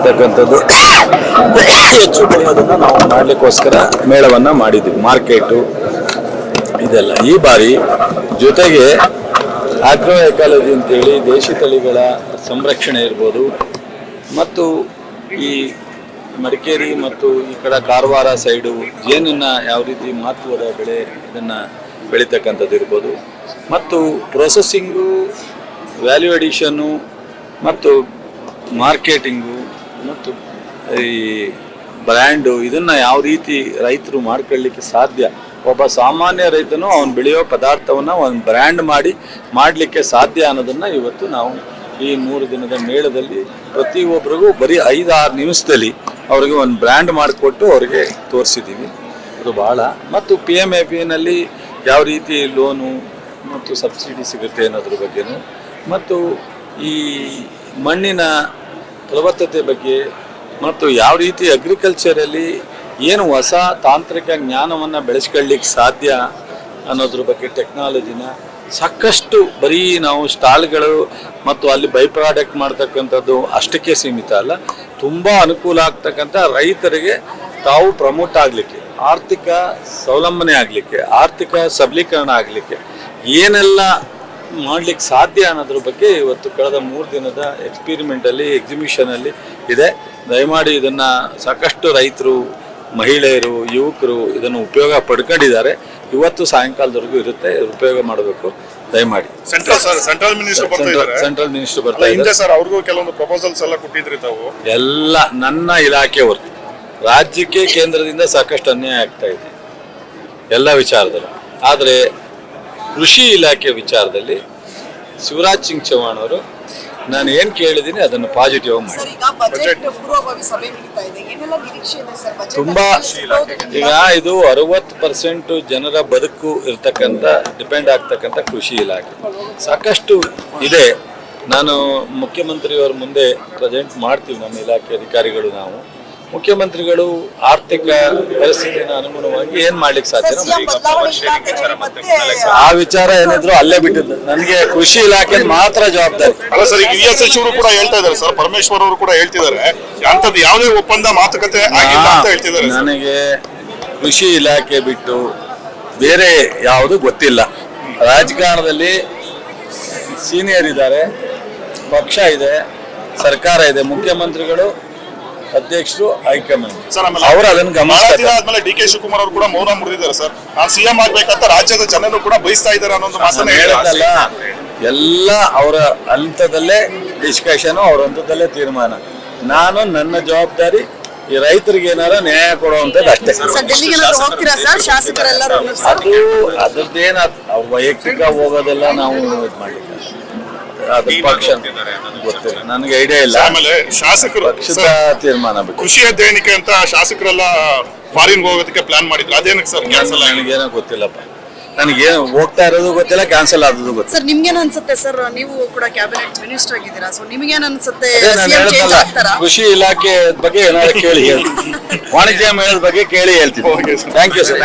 ಇರ್ತಕ್ಕಂಥದ್ದು ಹೆಚ್ಚು ಬೆಳೆಯೋದನ್ನು ನಾವು ಮಾಡಲಿಕ್ಕೋಸ್ಕರ ಮೇಳವನ್ನು ಮಾಡಿದ್ವಿ. ಮಾರ್ಕೆಟು ಇದೆಲ್ಲ ಈ ಬಾರಿ ಜೊತೆಗೆ ಆಗ್ರೋ ಎಕಾಲಜಿ ಅಂತೇಳಿ ದೇಶಿ ತಳಿಗಳ ಸಂರಕ್ಷಣೆ ಇರ್ಬೋದು, ಮತ್ತು ಈ ಮಡಿಕೇರಿ ಮತ್ತು ಈ ಕಡೆ ಕಾರವಾರ ಸೈಡು ಜೇನನ್ನು ಯಾವ ರೀತಿ ಮಹತ್ವದ ಬೆಳೆ ಇದನ್ನು ಬೆಳೀತಕ್ಕಂಥದ್ದು ಇರ್ಬೋದು, ಮತ್ತು ಪ್ರೊಸೆಸಿಂಗು, ವ್ಯಾಲ್ಯೂ ಅಡಿಷನ್ನು ಮತ್ತು ಮಾರ್ಕೆಟಿಂಗು ಮತ್ತು ಈ ಬ್ರ್ಯಾಂಡು ಇದನ್ನು ಯಾವ ರೀತಿ ರೈತರು ಮಾಡ್ಕೊಳ್ಳಿಕ್ಕೆ ಸಾಧ್ಯ, ಒಬ್ಬ ಸಾಮಾನ್ಯ ರೈತನು ಅವನು ಬೆಳೆಯೋ ಪದಾರ್ಥವನ್ನು ಒಂದು ಬ್ರ್ಯಾಂಡ್ ಮಾಡಲಿಕ್ಕೆ ಸಾಧ್ಯ ಅನ್ನೋದನ್ನು ಇವತ್ತು ನಾವು ಈ 3 ದಿನದ ಮೇಳದಲ್ಲಿ ಪ್ರತಿಯೊಬ್ಬರಿಗೂ ಬರೀ 5-6 ನಿಮಿಷದಲ್ಲಿ ಅವರಿಗೆ ಒಂದು ಬ್ರ್ಯಾಂಡ್ ಮಾಡಿಕೊಟ್ಟು ಅವರಿಗೆ ತೋರಿಸಿದ್ದೀವಿ. ಅದು ಭಾಳ. ಮತ್ತು PMAPನಲ್ಲಿ ಯಾವ ರೀತಿ ಲೋನು ಮತ್ತು ಸಬ್ಸಿಡಿ ಸಿಗುತ್ತೆ ಅನ್ನೋದ್ರ ಬಗ್ಗೆನೂ, ಮತ್ತು ಈ ಮಣ್ಣಿನ ಫಲವತ್ತತೆ ಬಗ್ಗೆ, ಮತ್ತು ಯಾವ ರೀತಿ ಅಗ್ರಿಕಲ್ಚರಲ್ಲಿ ಏನು ಹೊಸ ತಾಂತ್ರಿಕ ಜ್ಞಾನವನ್ನು ಬೆಳೆಸ್ಕೊಳ್ಳಿಕ್ಕೆ ಸಾಧ್ಯ ಅನ್ನೋದ್ರ ಬಗ್ಗೆ ಟೆಕ್ನಾಲಜಿನ ಸಾಕಷ್ಟು ಬರೀ ನಾವು ಸ್ಟಾಲ್ಗಳು ಮತ್ತು ಅಲ್ಲಿ ಬೈ ಪ್ರಾಡಕ್ಟ್ ಮಾಡ್ತಕ್ಕಂಥದ್ದು ಅಷ್ಟಕ್ಕೆ ಸೀಮಿತ ಅಲ್ಲ, ತುಂಬ ಅನುಕೂಲ ಆಗ್ತಕ್ಕಂಥ ರೈತರಿಗೆ ತಾವು ಪ್ರಮೋಟ್ ಆಗಲಿಕ್ಕೆ, ಆರ್ಥಿಕ ಸ್ವಾವಲಂಬನೆ ಆಗಲಿಕ್ಕೆ, ಆರ್ಥಿಕ ಸಬಲೀಕರಣ ಆಗಲಿಕ್ಕೆ ಏನೆಲ್ಲ ಮಾಡಲಿಕ್ಕೆ ಸಾಧ್ಯ ಅನ್ನೋದ್ರ ಬಗ್ಗೆ ಇವತ್ತು ಕಳೆದ 3 ದಿನದ ಎಕ್ಸ್ಪಿರಿಮೆಂಟಲ್ಲಿ ಎಕ್ಸಿಬಿಷನಲ್ಲಿ ಇದೆ. ದಯಮಾಡಿ ಇದನ್ನು ಸಾಕಷ್ಟು ರೈತರು, ಮಹಿಳೆಯರು, ಯುವಕರು ಇದನ್ನು ಉಪಯೋಗ ಪಡ್ಕೊಂಡಿದ್ದಾರೆ. ಇವತ್ತು ಸಾಯಂಕಾಲದವರೆಗೂ ಇರುತ್ತೆ, ಉಪಯೋಗ ಮಾಡಬೇಕು ದಯಮಾಡಿ. ಸೆಂಟ್ರಲ್ ಮಿನಿಸ್ಟರ್ ಬರ್ತಾ ಇದ್ದಾರೆ ಸರ್, ಅವ್ರಿಗೂ ಕೆಲವೊಂದು ಪ್ರಪೋಸಲ್ಸ್ ಎಲ್ಲ ಕೊಟ್ಟಿದ್ರಿ ತಾವು? ಎಲ್ಲ ನನ್ನ ಇಲಾಖೆ ಹೊರತು ರಾಜ್ಯಕ್ಕೆ ಕೇಂದ್ರದಿಂದ ಸಾಕಷ್ಟು ಅನ್ಯಾಯ ಆಗ್ತಾ ಇದೆ ಎಲ್ಲ ವಿಚಾರದಲ್ಲಿ. ಆದರೆ ಕೃಷಿ ಇಲಾಖೆ ವಿಚಾರದಲ್ಲಿ ಶಿವರಾಜ್ ಸಿಂಗ್ ಚೌಹಾಣ್ ಅವರು ನಾನು ಏನು ಕೇಳಿದ್ದೀನಿ ಅದನ್ನು ಪಾಸಿಟಿವ್ ಆಗಿ ಮಾಡಿ. ತುಂಬ ಈಗ ಇದು 60% ಜನರ ಬದುಕು ಇರ್ತಕ್ಕಂಥ ಡಿಪೆಂಡ್ ಆಗ್ತಕ್ಕಂಥ ಕೃಷಿ ಇಲಾಖೆ ಸಾಕಷ್ಟು ಇದೆ. ನಾನು ಮುಖ್ಯಮಂತ್ರಿಯವರ ಮುಂದೆ ಪ್ರೆಸೆಂಟ್ ಮಾಡ್ತೀವಿ, ನಮ್ಮ ಇಲಾಖೆ ಅಧಿಕಾರಿಗಳು ನಾವು. ಮುಖ್ಯಮಂತ್ರಿಗಳು ಆರ್ಥಿಕ ಪರಿಸ್ಥಿತಿನ ಅನುಗುಣವಾಗಿ ಏನ್ ಮಾಡ್ಲಿಕ್ಕೆ ಸಾಧ್ಯ ಆ ವಿಚಾರ ಏನಿದ್ರು ಅಲ್ಲೇ ಬಿಟ್ಟಿದ್ದು. ನನಗೆ ಕೃಷಿ ಇಲಾಖೆ ಮಾತ್ರ ಜವಾಬ್ದಾರಿ. ಅಲ್ಲ ಸರ್, ಈಗ ಸಚಿವರು ಕೂಡ ಹೇಳ್ತಾ ಇದ್ದಾರೆ ಸರ್, ಪರಮೇಶ್ವರ್ ಅವರು ಕೂಡ ಹೇಳ್ತಿದ್ದಾರೆ ಅಂತದ್ದು ಯಾವುದೇ ಒಪ್ಪಂದ ಮಾತುಕತೆ ಆಗಿಲ್ಲ ಅಂತ ಹೇಳ್ತಿದ್ದಾರೆ. ನನಗೆ ಕೃಷಿ ಇಲಾಖೆ ಬಿಟ್ಟು ಬೇರೆ ಯಾವುದು ಗೊತ್ತಿಲ್ಲ. ರಾಜಕಾರಣದಲ್ಲಿ ಸೀನಿಯರ್ ಇದ್ದಾರೆ, ಪಕ್ಷ ಇದೆ, ಸರ್ಕಾರ ಇದೆ, ಮುಖ್ಯಮಂತ್ರಿಗಳು, ಅಧ್ಯಕ್ಷರು, ಹೈಕಮಾಂಡ್ ಅವರು ಅದನ್ನು ಗಮನಿಸಿದ್ದಾರೆ. ಡಿ ಕೆ ಶಿವಕುಮಾರ್ ಅವರು ಕೂಡ ಮೌನ ಮುರಿದಿದ್ದಾರೆ ಸರ್, ನಾನು ಸಿಎಂ ಆಗ್ಬೇಕಂತ ರಾಜ್ಯದ ಜನರು ಕೂಡ ಬಯಸ್ತಾ ಇದ್ದಾರೆ ಅನ್ನೋ ಮಾತನ್ನ ಹೇಳಿದ್ರಲ್ಲ. ಎಲ್ಲ ಅವರ ಹಂತದಲ್ಲೇ ಡಿಸ್ಕಷನ್, ಅವ್ರ ಹಂತದಲ್ಲೇ ತೀರ್ಮಾನ. ನಾನು ನನ್ನ ಜವಾಬ್ದಾರಿ ಈ ರೈತರಿಗೆ ಏನಾರ ನ್ಯಾಯ ಕೊಡುವಂಥದ್ದು ಅಷ್ಟೇ. ಅದು ಅದ್ರದ್ದೇನ ವೈಯಕ್ತಿಕ ಹೋಗೋದೆಲ್ಲ ನಾವು ಇದು ಮಾಡಲಿಕ್ಕೆ ಅದು ಪಕ್ಷ ಗೊತ್ತಿಲ್ಲ, ನನಗೆ ಐಡಿಯಾ ಇಲ್ಲ. ಆಮೇಲೆ ಶಾಸಕರು ಪಕ್ಷದ ತೀರ್ಮಾನ ಬಿಟ್ಟು ಕೃಷಿ ಅಧ್ಯಯನಕ್ಕೆ ಅಂತ ಶಾಸಕರೆಲ್ಲ ಫಾರಿನ್ ಹೋಗೋದಕ್ಕೆ ಪ್ಲಾನ್ ಮಾಡಿದ್ರು, ಅದೇನಕ್ಕೆ ಸರ್ ಕ್ಯಾನ್ಸಲ್? ನನಗೇನೋ ಗೊತ್ತಿಲ್ಲಪ್ಪ, ನನಗೇನು ಹೋಗ್ತಾ ಇರೋದು ಗೊತ್ತಿಲ್ಲ, ಕ್ಯಾನ್ಸಲ್ ಆದದ್ದು ಗೊತ್ತಿಲ್ಲ. ಸರ್ ನಿಮ್ಗೇನು ಅನ್ಸುತ್ತೆ ಸರ್, ನೀವು ಕೂಡ ಕ್ಯಾಬಿನೆಟ್ ಮಿನಿಸ್ಟರ್ ಆಗಿದ್ದೀರಾ, ಸೊ ನಿಮ್ಗೇನು ಅನ್ಸುತ್ತೆ? ಕೃಷಿ ಇಲಾಖೆ ಬಗ್ಗೆ ಏನಾದ್ರು ಕೇಳಿ ಹೇಳ್ತೀನಿ, ವಾಣಿಜ್ಯ ಮೇಳದ ಬಗ್ಗೆ ಕೇಳಿ ಹೇಳ್ತೀನಿ. Thank you sir.